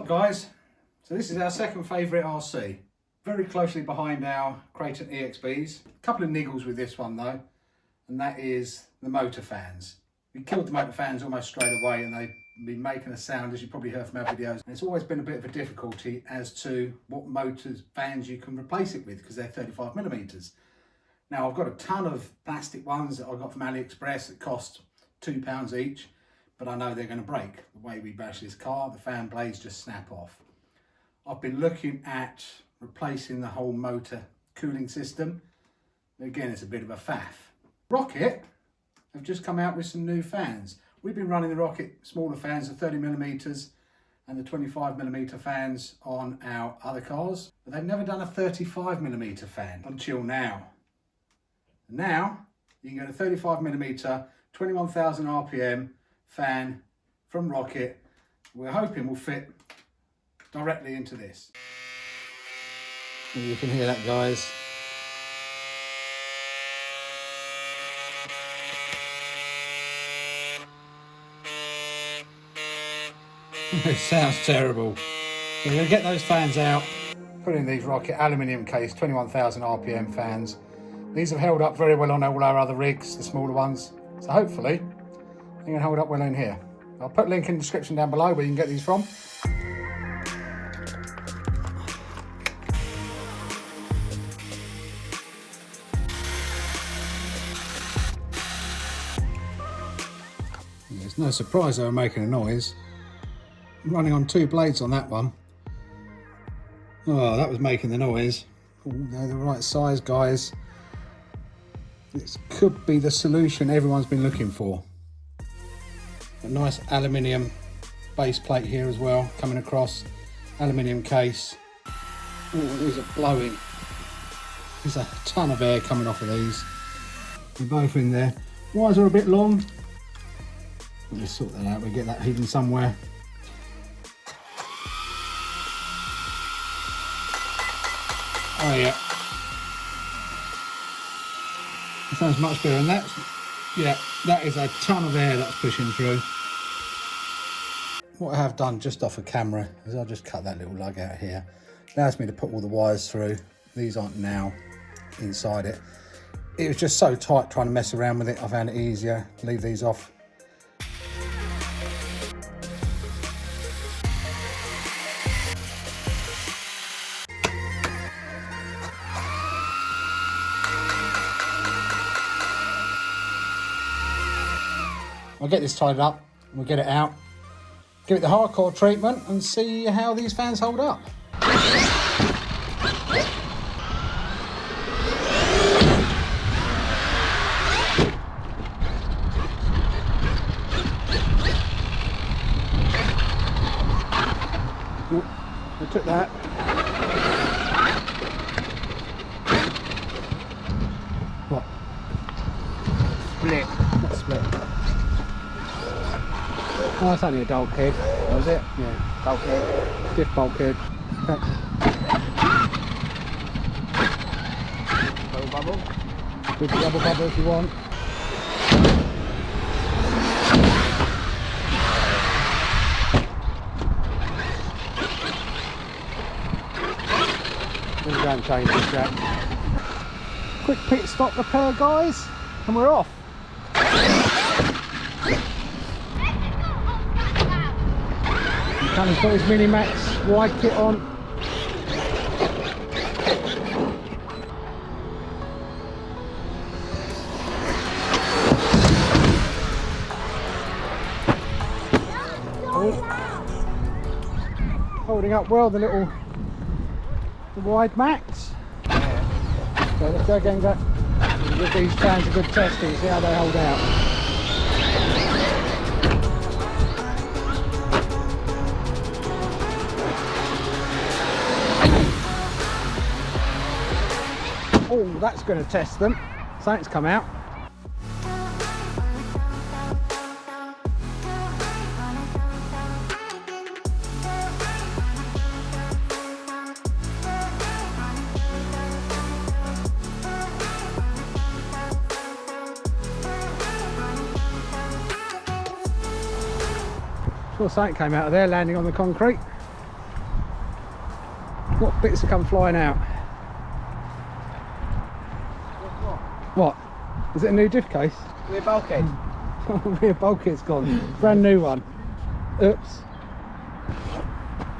up, guys? So this is our second favourite RC, very closely behind our Creighton EXBs. A couple of niggles with this one though, and that is the motor fans. We killed the motor fans almost straight away, and they've been making a sound, as you probably heard from our videos. And it's always been a bit of a difficulty as to what motors fans you can replace it with, because they're 35mm. Now I've got a ton of plastic ones that I got from AliExpress that cost £2 each, but I know they're going to break. The way we bash this car, the fan blades just snap off. I've been looking at replacing the whole motor cooling system. Again, it's a bit of a faff. Rocket have just come out with some new fans. We've been running the Rocket smaller fans, the 30mm and the 25mm fans on our other cars, but they've never done a 35mm fan until now. Now you can get a 35mm 21,000 RPM fan from Rocket. We're hoping will fit directly into this. You can hear that, guys. It sounds terrible. So we're going to get those fans out, put in these Rocket aluminium case 21,000 RPM fans. These have held up very well on all our other rigs, the smaller ones. So hopefully they're going to hold up well in here. I'll put a link in the description down below where you can get these from. It's no surprise they were making a noise. I'm running on 2 blades on that one. Oh, that was making the noise. Oh, they're the right size, guys. This could be the solution everyone's been looking for. A nice aluminium base plate here as well, coming across. Aluminium case. Oh, these are blowing. There's a ton of air coming off of these. They're both in there. Wires are a bit long. We'll just sort that out. We'll get that hidden somewhere. Oh yeah. That sounds much better, and that's, yeah, that is a ton of air that's pushing through. What I have done just off of camera is I'll just cut that little lug out here. Allows me to put all the wires through. These aren't now inside it. It was just so tight trying to mess around with it. I found it easier to leave these off. I'll get this tied up, we'll get it out, give it the hardcore treatment and see how these fans hold up. Ooh, I took that. What? Split. Not split. Oh, that's only a bulkhead. That was it? Yeah, bulkhead. Stiff bulkhead. Okay. Bubble bubble. Good double bubble if you want. We'll go and change this jack. Quick pit stop repair, guys, and we're off. Callum's got his Mini-Max wide kit on. Holding up well, the Wide Maxx. So let's go again, go. We'll give these fans a good test and see how they hold out. Oh, that's going to test them. Something's come out. Sure, something came out of there, landing on the concrete. Bits have come flying out. What? Is it a new diff case? Rear bulkhead. Rear bulkhead's gone. Brand new one. Oops.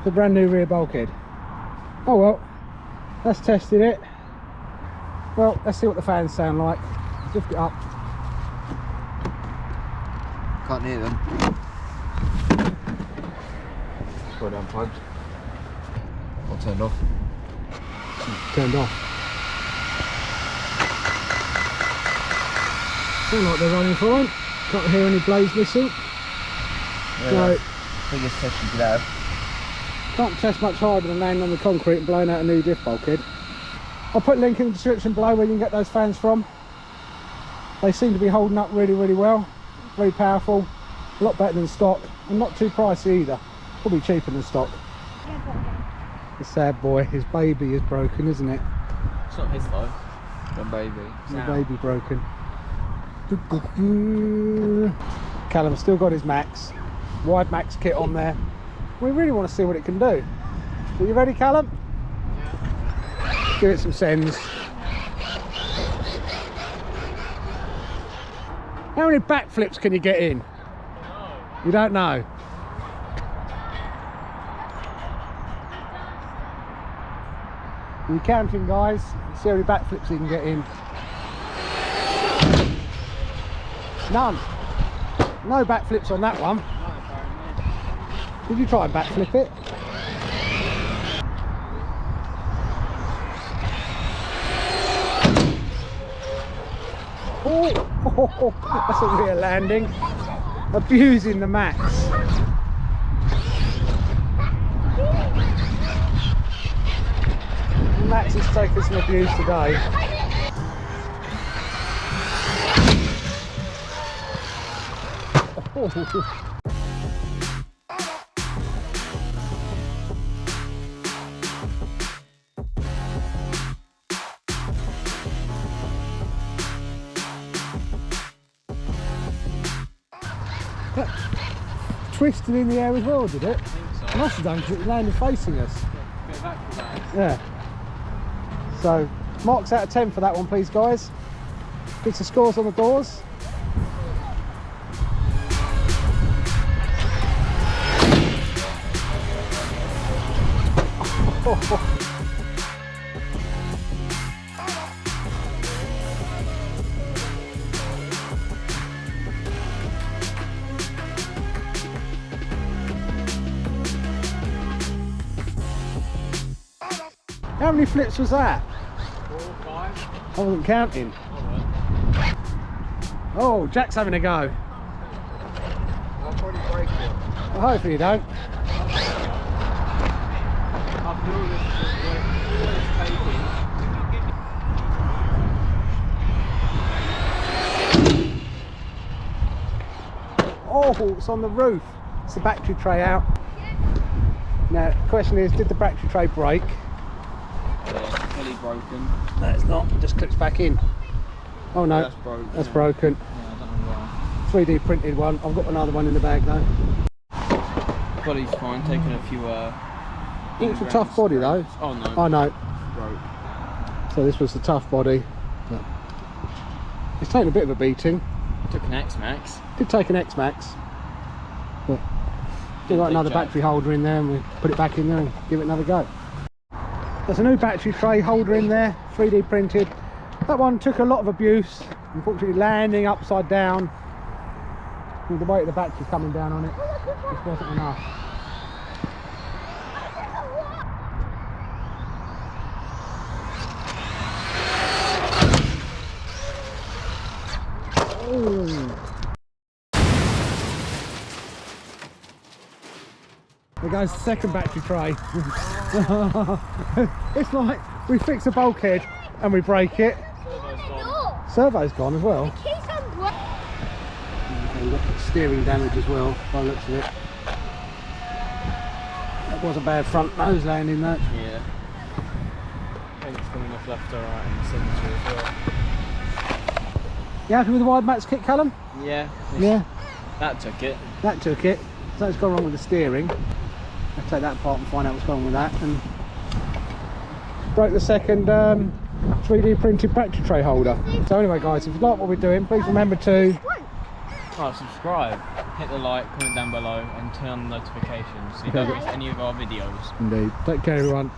The brand new rear bulkhead. Oh well, that's tested it. Well, let's see what the fans sound like. Lift it up. Can't hear them. Got it unplugged. Or turned off. Turned off. Feel like they're running fine. Can't hear any blades missing. Yeah, So, biggest test you could have. can't test much harder than landing on the concrete and blowing out a new diff bulkhead. I'll put a link in the description below where you can get those fans from. They seem to be holding up really, really well. Very powerful, a lot better than stock, and not too pricey either. Probably cheaper than stock. The sad boy, his baby is broken, isn't it? It's not his though. The baby. The baby broken. Callum's still got his Max, Wide Maxx kit on there. We really want to see what it can do. Are you ready, Callum? Yeah. Give it some sends. How many backflips can you get in? You don't know? You're counting, guys. See how many backflips you can get in. None. No backflips on that one. Did you try and backflip it? Oh, that's a rear landing. Abusing the Max. The Max has taken some abuse today. That twisted in the air as well, did it? I think so. It must have done because it landed facing us. Yeah. So, marks out of 10 for that one, please, guys. Get some scores on the doors. How many flips was that? 4 or 5. I wasn't counting. Oh, Jack's having a go. I'll probably break it. Well, hopefully you don't. After all this taking. Oh, it's on the roof. It's the battery tray out. Now, the question is, did the battery tray break? Yeah, fully broken. No, it's not. It just clips back in. Oh no, That's broken. That's broken. Yeah, I don't know why. 3D printed one. I've got another one in the bag though. Body's fine, taking a few It's a tough body though. Oh no. I know. Broke. So this was the tough body. But it's taken a bit of a beating. Took an X-Maxx. Did take an X-Maxx. But we got another battery holder in there and we put it back in there and give it another go. There's a new battery tray holder in there, 3D printed. That one took a lot of abuse, unfortunately landing upside down. With the weight of the battery coming down on it, just wasn't enough. Ooh. There goes the second battery tray. It's like we fix a bulkhead and we break it. Servo's gone as well. We've got steering damage as well by the looks of it. That was a bad front nose landing that. Yeah. Paint's coming off left or right in the centre as well. You happy with the Wide Maxx kit, Callum? Yeah. Yeah. That took it. That took it. So it's gone wrong with the steering. I'll take that apart and find out what's going on with that. And broke the second 3D printed battery tray holder. So anyway guys, if you like what we're doing, please remember to subscribe, hit the like, comment down below and turn on the notifications so you don't miss any of our videos. Indeed. Take care everyone.